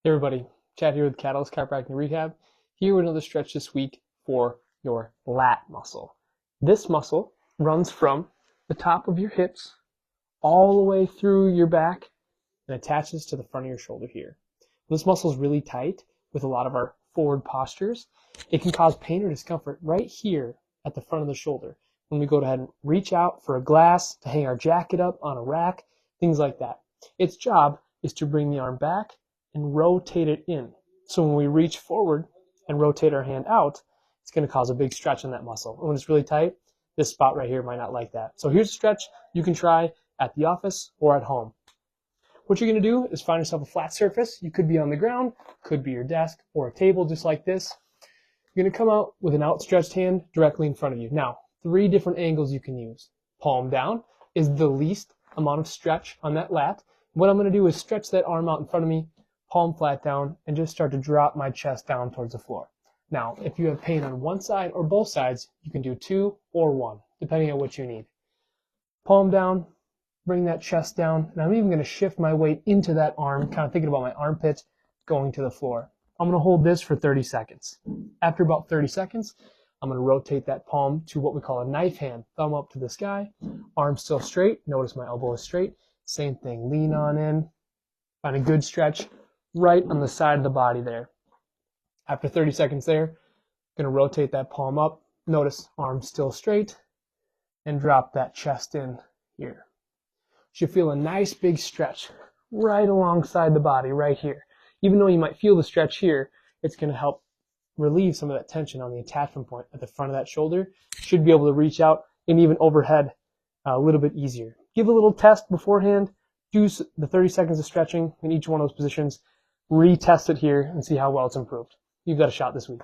Hey everybody, Chad here with Catalyst Chiropractic and Rehab, here with another stretch this week for your lat muscle. This muscle runs from the top of your hips all the way through your back and attaches to the front of your shoulder here. This muscle is really tight with a lot of our forward postures. It can cause pain or discomfort right here at the front of the shoulder when we go ahead and reach out for a glass, to hang our jacket up on a rack, things like that. Its job is to bring the arm back and rotate it in. So when we reach forward and rotate our hand out, it's going to cause a big stretch on that muscle. And when it's really tight, this spot right here might not like that. So here's a stretch you can try at the office or at home. What you're going to do is find yourself a flat surface. You could be on the ground, could be your desk or a table just like this. You're going to come out with an outstretched hand directly in front of you. Now, 3 different angles you can use. Palm down is the least amount of stretch on that lat. What I'm going to do is stretch that arm out in front of me, palm flat down, and just start to drop my chest down towards the floor. Now, if you have pain on one side or both sides, you can do 2 or 1, depending on what you need. Palm down, bring that chest down, and I'm even going to shift my weight into that arm, kind of thinking about my armpit going to the floor. I'm going to hold this for 30 seconds. After about 30 seconds, I'm going to rotate that palm to what we call a knife hand, thumb up to the sky, arm still straight. Notice my elbow is straight. Same thing, lean on in, find a good stretch right on the side of the body there. After 30 seconds there, I'm going to rotate that palm up. Notice arm still straight and drop that chest in here. You should feel a nice big stretch right alongside the body right here. Even though you might feel the stretch here, it's going to help relieve some of that tension on the attachment point at the front of that shoulder. You should be able to reach out and even overhead a little bit easier. Give a little test beforehand. Do the 30 seconds of stretching in each one of those positions. Retest it here and see how well it's improved. You've got a shot this week.